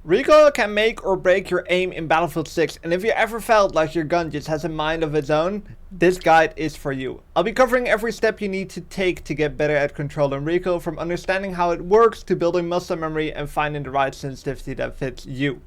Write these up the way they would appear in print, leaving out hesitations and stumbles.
Recoil can make or break your aim in Battlefield 6, and if you ever felt like your gun just has a mind of its own, this guide is for you. I'll be covering every step you need to take to get better at controlling recoil, from understanding how it works to building muscle memory and finding the right sensitivity that fits you.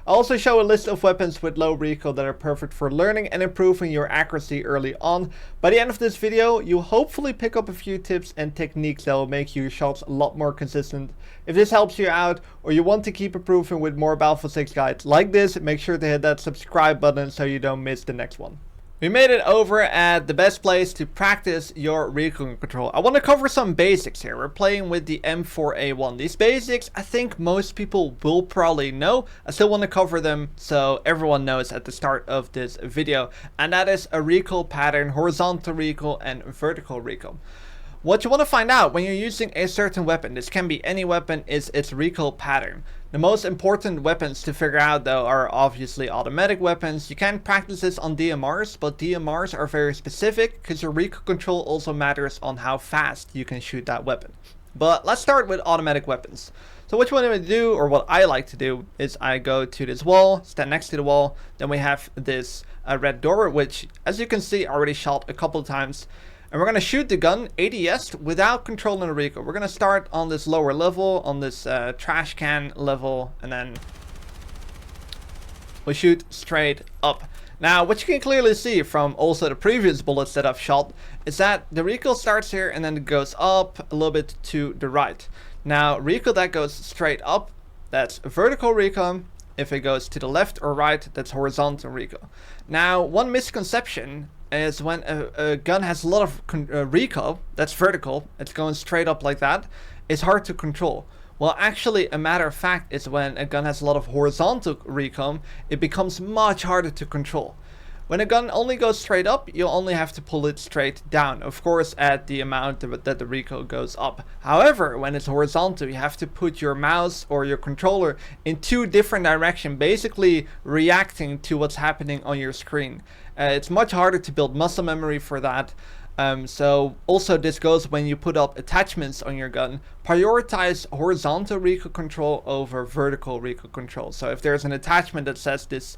I'll also show a list of weapons with low recoil that are perfect for learning and improving your accuracy early on. By the end of this video, you'll hopefully pick up a few tips and techniques that will make your shots a lot more consistent. If this helps you out, or you want to keep improving with more Battlefield 6 guides like this, make sure to hit that subscribe button so you don't miss the next one. We made it over at the best place to practice your recoil control. I want to cover some basics here. We're playing with the M4A1. These basics, I think most people will probably know. I still want to cover them so everyone knows at the start of this video. And that is a recoil pattern, horizontal recoil and vertical recoil. What you want to find out when you're using a certain weapon, this can be any weapon, is its recoil pattern. The most important weapons to figure out though are obviously automatic weapons. You can practice this on DMRs, but DMRs are very specific because your recoil control also matters on how fast you can shoot that weapon. But let's start with automatic weapons. So what you want to do, or what I like to do, is I go to this wall, stand next to the wall, then we have this red door, which as you can see I already shot a couple of times. And we're going to shoot the gun ADS without controlling the recoil. We're going to start on this lower level, on this trash can level, and then we shoot straight up. Now, what you can clearly see from also the previous bullets that I've shot is that the recoil starts here and then it goes up a little bit to the right. Now, recoil that goes straight up, that's vertical recoil. If it goes to the left or right, that's horizontal recoil. Now, one misconception is when a gun has a lot of recoil, that's vertical, it's going straight up like that, it's hard to control. Well, actually, a matter of fact is when a gun has a lot of horizontal recoil, it becomes much harder to control. When a gun only goes straight up, you'll only have to pull it straight down, of course at the amount that the recoil goes up. However, when it's horizontal, you have to put your mouse or your controller in two different directions, basically reacting to what's happening on your screen. It's much harder to build muscle memory for that. So also this goes when you put up attachments on your gun. Prioritize horizontal recoil control over vertical recoil control. So if there's an attachment that says this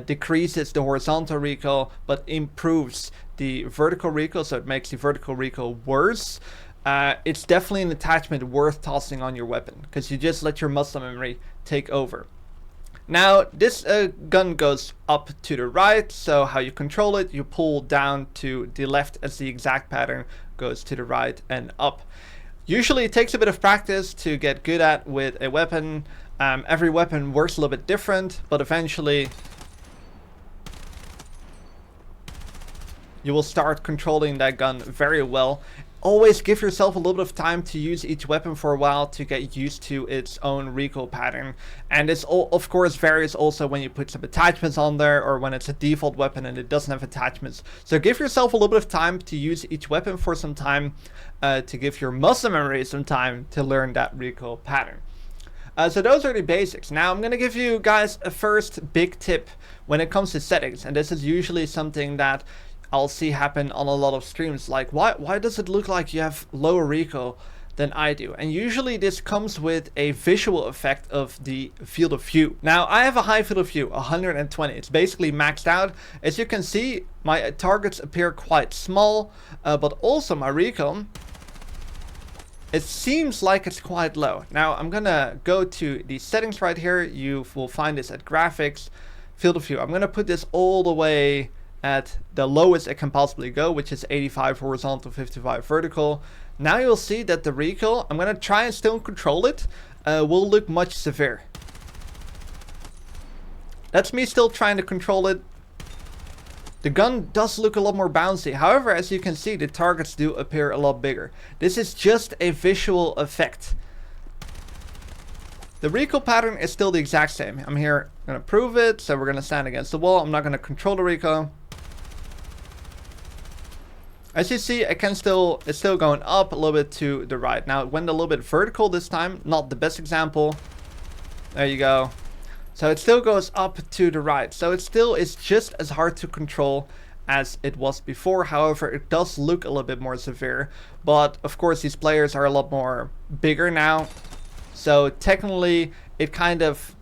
decreases the horizontal recoil but improves the vertical recoil, so it makes the vertical recoil worse, it's definitely an attachment worth tossing on your weapon, because you just let your muscle memory take over. Now this gun goes up to the right, so how you control it, you pull down to the left as the exact pattern goes to the right and up. Usually it takes a bit of practice to get good at with a weapon. Every weapon works a little bit different, but eventually you will start controlling that gun very well. Always give yourself a little bit of time to use each weapon for a while to get used to its own recoil pattern. And this of course varies also when you put some attachments on there, or when it's a default weapon and it doesn't have attachments. So give yourself a little bit of time to use each weapon for some time, to give your muscle memory some time to learn that recoil pattern. So those are the basics. Now I'm going to give you guys a first big tip when it comes to settings, and this is usually something that I'll see happen on a lot of streams, like why does it look like you have lower recoil than I do? And usually this comes with a visual effect of the field of view. Now I have a high field of view, 120. It's basically maxed out. As you can see, my targets appear quite small, but also my recoil, it seems like it's quite low. Now I'm gonna go to the settings right here. You will find this at graphics, field of view. I'm gonna put this all the way at the lowest it can possibly go, which is 85 horizontal, 55 vertical. Now you'll see that the recoil, I'm going to try and still control it, will look much severe. That's me still trying to control it. The gun does look a lot more bouncy. However, as you can see, the targets do appear a lot bigger. This is just a visual effect. The recoil pattern is still the exact same. I'm here going to prove it. So we're going to stand against the wall. I'm not going to control the recoil. As you see, it's still going up a little bit to the right. Now it went a little bit vertical this time, not the best example. There you go. So it still goes up to the right. So it still is just as hard to control as it was before. However, it does look a little bit more severe. But of course, these players are a lot more bigger now. So technically, it kind of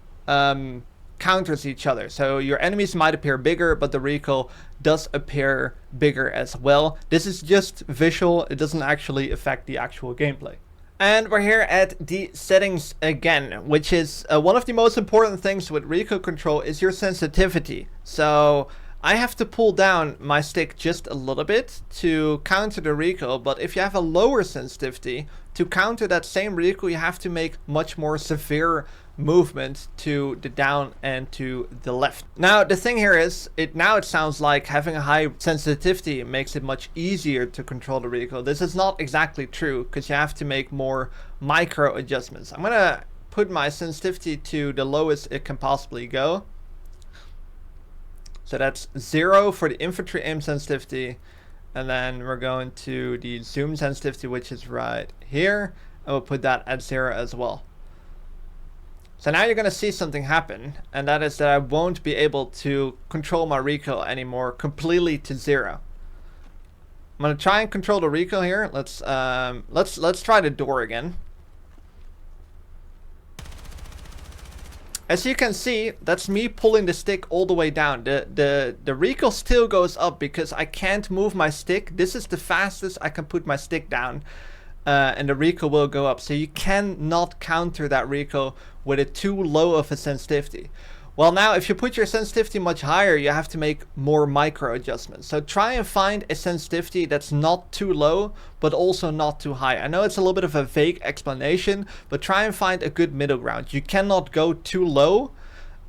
counters each other. So your enemies might appear bigger, but the recoil does appear bigger as well. This is just visual. It doesn't actually affect the actual gameplay. And we're here at the settings again, which is one of the most important things with recoil control is your sensitivity. So I have to pull down my stick just a little bit to counter the recoil, but if you have a lower sensitivity, to counter that same recoil, you have to make much more severe movement to the down and to the left. Now the thing here is, it sounds like having a high sensitivity makes it much easier to control the recoil. This is not exactly true, because you have to make more micro adjustments. I'm gonna put my sensitivity to the lowest it can possibly go. So that's 0 for the infantry aim sensitivity, and then we're going to the zoom sensitivity, which is right here, and we'll put that at 0 as well. So now you're going to see something happen, and that is that I won't be able to control my recoil anymore completely to 0. I'm going to try and control the recoil here. Let's try the door again. As you can see, that's me pulling the stick all the way down. The recoil still goes up because I can't move my stick. This is the fastest I can put my stick down. And the recoil will go up. So you cannot counter that recoil with a too low of a sensitivity. Well, now if you put your sensitivity much higher, you have to make more micro adjustments. So try and find a sensitivity that's not too low, but also not too high. I know it's a little bit of a vague explanation, but try and find a good middle ground. You cannot go too low,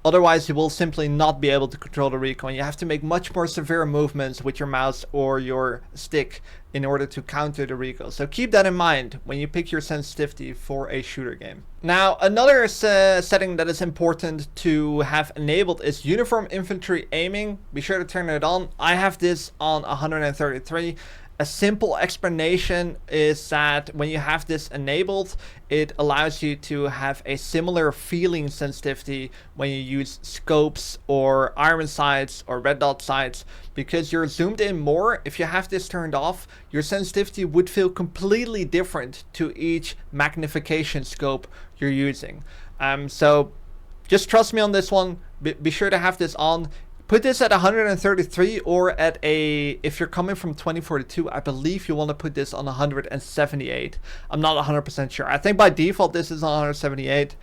otherwise you will simply not be able to control the recoil. And you have to make much more severe movements with your mouse or your stick in order to counter the recoil. So keep that in mind when you pick your sensitivity for a shooter game. Now another setting that is important to have enabled is uniform infantry aiming. Be sure to turn it on. I have this on 133. A simple explanation is that when you have this enabled, it allows you to have a similar feeling sensitivity when you use scopes or iron sights or red dot sights, because you're zoomed in more. If you have this turned off, your sensitivity would feel completely different to each magnification scope you're using. So just trust me on this one. Be sure to have this on. Put this at 133, or at if you're coming from 2042, I believe you want to put this on 178. I'm not 100% sure. I think by default this is on 178.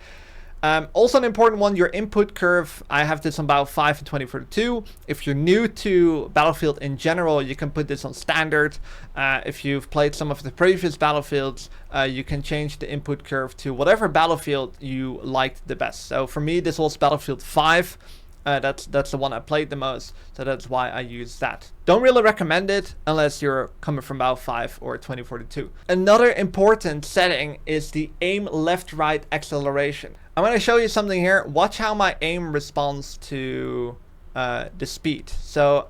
Also an important one, your input curve. I have this on about 5 in 2042. If you're new to Battlefield in general, you can put this on standard. If you've played some of the previous Battlefields, you can change the input curve to whatever Battlefield you liked the best. So for me, this was Battlefield 5. That's the one I played the most, so that's why I use that. Don't really recommend it unless you're coming from about 5 or 2042. Another important setting is the aim left-right acceleration. I'm going to show you something here. Watch how my aim responds to the speed. So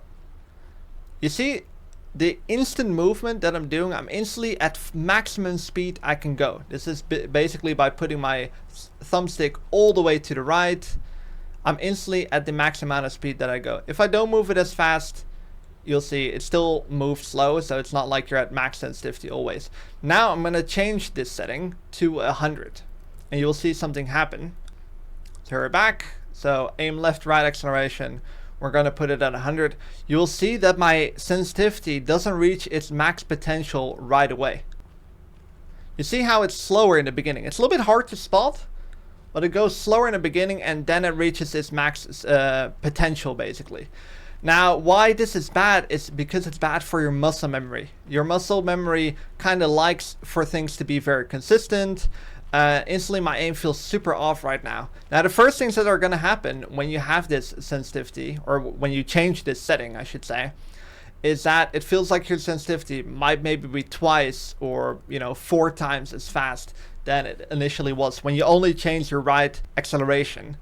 you see the instant movement that I'm doing, I'm instantly at maximum speed I can go. This is basically by putting my thumbstick all the way to the right. I'm instantly at the max amount of speed that I go. If I don't move it as fast, you'll see it still moves slow, so it's not like you're at max sensitivity always. Now I'm going to change this setting to 100, and you'll see something happen. So we're back. So aim left right acceleration, we're going to put it at 100. You'll see that my sensitivity doesn't reach its max potential right away. You see how it's slower in the beginning. It's a little bit hard to spot, but it goes slower in the beginning and then it reaches its max potential basically. Now why this is bad is because it's bad for your muscle memory. Your muscle memory kind of likes for things to be very consistent. Instantly my aim feels super off right now. Now the first things that are going to happen when you have this sensitivity, or when you change this setting I should say, is that it feels like your sensitivity might maybe be twice or 4 times as fast than it initially was when you only change your right acceleration.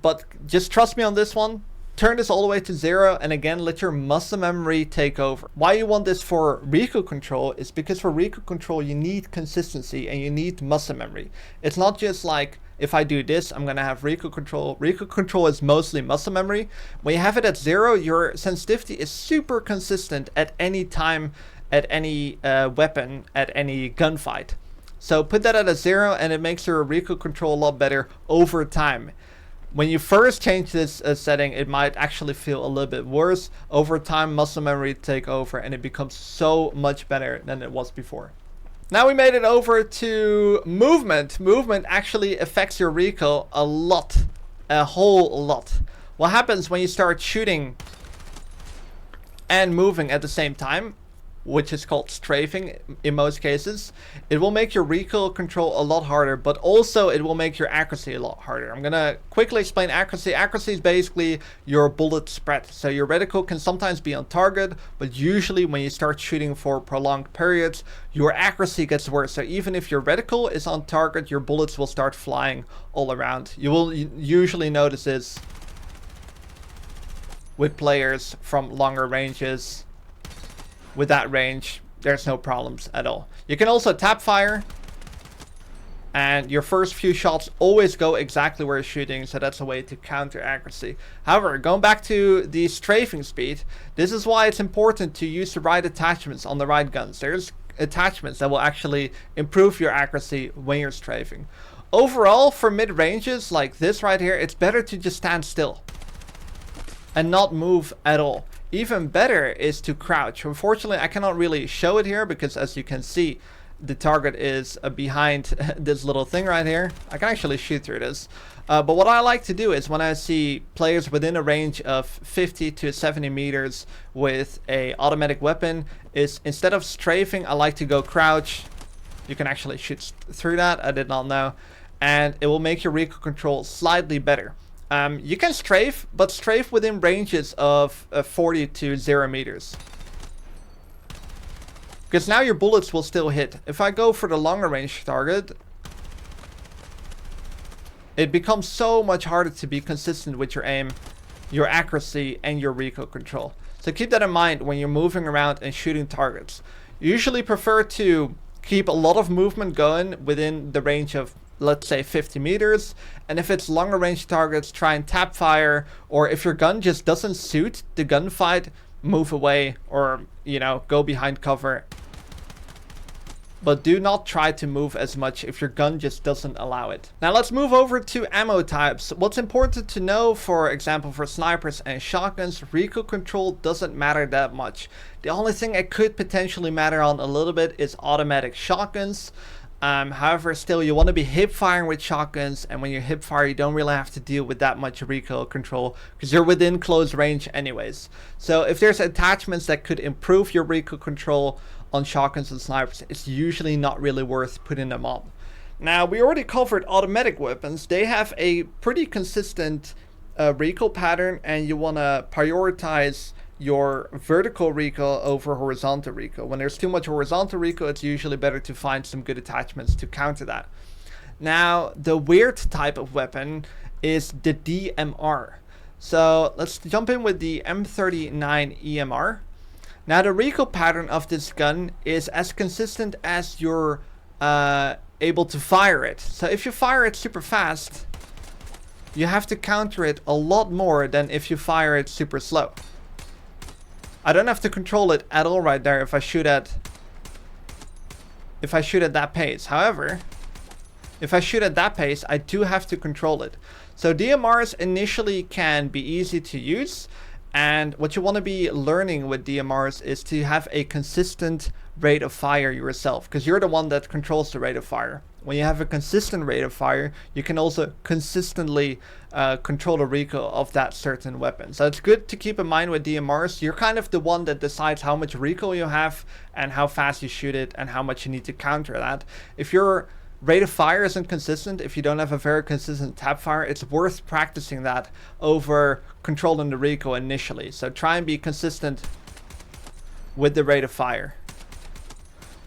But just trust me on this one. Turn this all the way to 0 and again let your muscle memory take over. Why you want this for recoil control is because for recoil control you need consistency and you need muscle memory. It's not just like if I do this I'm gonna have recoil control. Recoil control is mostly muscle memory. When you have it at 0, your sensitivity is super consistent at any time, at any weapon, at any gunfight. So put that at a 0 and it makes your recoil control a lot better over time. When you first change this setting, it might actually feel a little bit worse. Over time, muscle memory take over and it becomes so much better than it was before. Now we made it over to movement. Movement actually affects your recoil a lot, a whole lot. What happens when you start shooting and moving at the same time, which is called strafing in most cases, it will make your recoil control a lot harder, but also it will make your accuracy a lot harder. I'm gonna quickly explain accuracy. Accuracy is basically your bullet spread. So your reticle can sometimes be on target, but usually when you start shooting for prolonged periods, your accuracy gets worse. So even if your reticle is on target, your bullets will start flying all around. You will usually notice this with players from longer ranges. With that range, there's no problems at all. You can also tap fire, and your first few shots always go exactly where you're shooting, so that's a way to counter accuracy. However, going back to the strafing speed, this is why it's important to use the right attachments on the right guns. There's attachments that will actually improve your accuracy when you're strafing. Overall, for mid-ranges like this right here, it's better to just stand still and not move at all. Even better is to crouch. Unfortunately, I cannot really show it here because, as you can see, the target is behind this little thing right here. I can actually shoot through this. But what I like to do is when I see players within a range of 50 to 70 meters with a automatic weapon, is instead of strafing, I like to go crouch. You can actually shoot through that. I did not know. And it will make your recoil control slightly better. You can strafe, but strafe within ranges of 40 to 0 meters. Because now your bullets will still hit. If I go for the longer range target, it becomes so much harder to be consistent with your aim, your accuracy, and your recoil control. So keep that in mind when you're moving around and shooting targets. You usually prefer to keep a lot of movement going within the range of, let's say, 50 meters. And if it's longer range targets, try and tap fire. Or if your gun just doesn't suit the gunfight, move away or, you know, go behind cover. But do not try to move as much if your gun just doesn't allow it. Now let's move over to ammo types. What's important to know, for example, for snipers and shotguns, recoil control doesn't matter that much. The only thing it could potentially matter on a little bit is automatic shotguns. However, still, you want to be hip firing with shotguns, and when you hip fire, you don't really have to deal with that much recoil control because you're within close range anyways. So if there's attachments that could improve your recoil control on shotguns and snipers, it's usually not really worth putting them on. Now, we already covered automatic weapons. They have a pretty consistent recoil pattern, and you want to prioritize your vertical recoil over horizontal recoil. When there's too much horizontal recoil, it's usually better to find some good attachments to counter that. Now, the weird type of weapon is the DMR. So let's jump in with the M39 EMR. Now, the recoil pattern of this gun is as consistent as you're able to fire it. So if you fire it super fast, you have to counter it a lot more than if you fire it super slow. I don't have to control it at all right there if I shoot at that pace. However, if I shoot at that pace, I do have to control it. So DMRs initially can be easy to use, and what you want to be learning with DMRs is to have a consistent rate of fire yourself, because you're the one that controls the rate of fire. When you have a consistent rate of fire, you can also consistently control the recoil of that certain weapon. So it's good to keep in mind with DMRs, you're kind of the one that decides how much recoil you have and how fast you shoot it and how much you need to counter that. If your rate of fire isn't consistent, if you don't have a very consistent tap fire, it's worth practicing that over controlling the recoil initially. So try and be consistent with the rate of fire.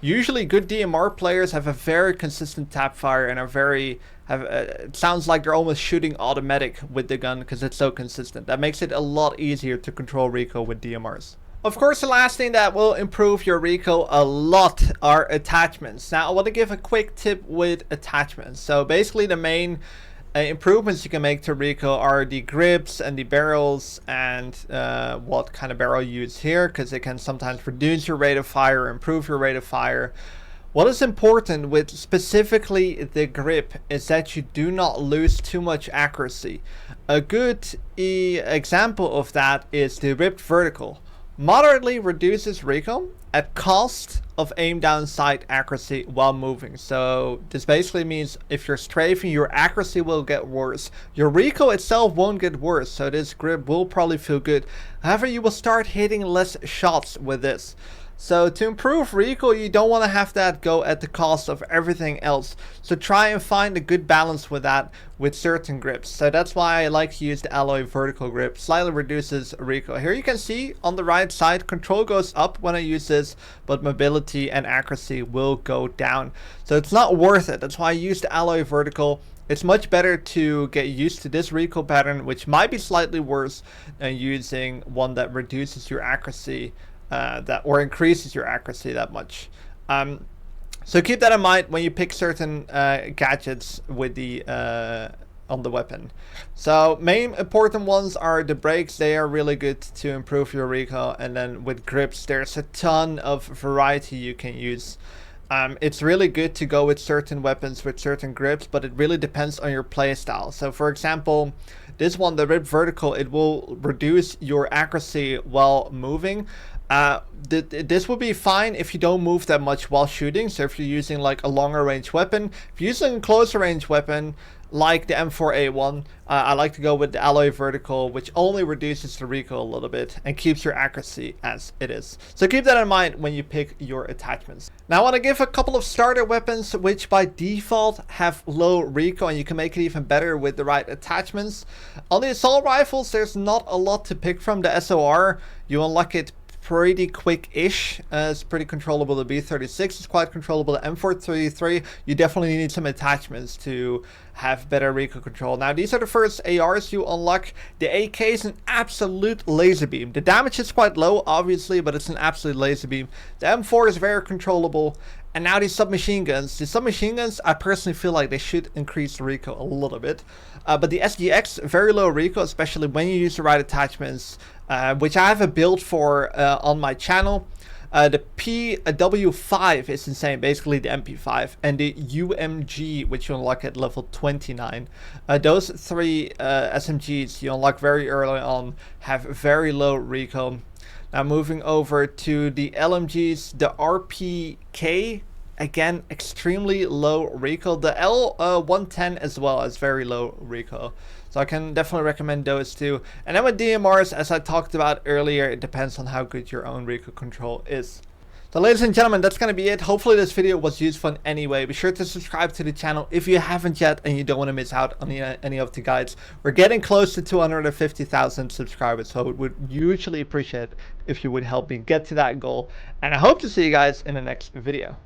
Usually good DMR players have a very consistent tap fire and are very, it sounds like they're almost shooting automatic with the gun because it's so consistent. That makes it a lot easier to control recoil with DMRs. Of course, the last thing that will improve your recoil a lot are attachments. Now, I want to give a quick tip with attachments. So basically the main improvements you can make to recoil are the grips and the barrels, and what kind of barrel you use here, because it can sometimes reduce your rate of fire, improve your rate of fire. What is important with specifically the grip is that you do not lose too much accuracy. A good example of that is the ripped vertical. Moderately reduces recoil at cost of aim down sight accuracy while moving. So this basically means if you're strafing, your accuracy will get worse. Your recoil itself won't get worse, so this grip will probably feel good. However, you will start hitting less shots with this. So to improve recoil, you don't want to have that go at the cost of everything else. So try and find a good balance with that with certain grips. So that's why I like to use the alloy vertical grip. Slightly reduces recoil. Here you can see on the right side, control goes up when I use this, but mobility and accuracy will go down. So it's not worth it. That's why I use the alloy vertical. It's much better to get used to this recoil pattern, which might be slightly worse than using one that reduces your accuracy or increases your accuracy that much. So keep that in mind when you pick certain gadgets with the on the weapon. So main important ones are the brakes. They are really good to improve your recoil, and then with grips there's a ton of variety you can use. It's really good to go with certain weapons with certain grips, but it really depends on your playstyle. So for example, this one, the ripped vertical, it will reduce your accuracy while moving. This would be fine if you don't move that much while shooting. So if you're using like a longer range weapon, if you're using a closer range weapon like the M4A1, I like to go with the alloy vertical, which only reduces the recoil a little bit and keeps your accuracy as it is. So keep that in mind when you pick your attachments. Now I want to give a couple of starter weapons which by default have low recoil, and you can make it even better with the right attachments. On the assault rifles, there's not a lot to pick from. The SOR, you unlock it pretty quick-ish. It's pretty controllable. The B36 is quite controllable. The M433, you definitely need some attachments to have better recoil control. Now these are the first ARs you unlock. The AK is an absolute laser beam. The damage is quite low obviously, but it's an absolute laser beam. The M4 is very controllable. And now these submachine guns. The submachine guns, I personally feel like they should increase the recoil a little bit. But the SGX, very low recoil, especially when you use the right attachments, which I have a build for on my channel. The PW5 is insane, basically the MP5, and the UMG, which you unlock at level 29. Those three SMGs you unlock very early on have very low recoil. Now moving over to the LMGs, the RPK, again, extremely low recoil. The L110 as well has very low recoil. So I can definitely recommend those two. And then with DMRs, as I talked about earlier, it depends on how good your own recoil control is. So ladies and gentlemen, that's going to be it. Hopefully this video was useful in any way. Be sure to subscribe to the channel if you haven't yet and you don't want to miss out on any of the guides. We're getting close to 250,000 subscribers, so I would hugely appreciate if you would help me get to that goal. And I hope to see you guys in the next video.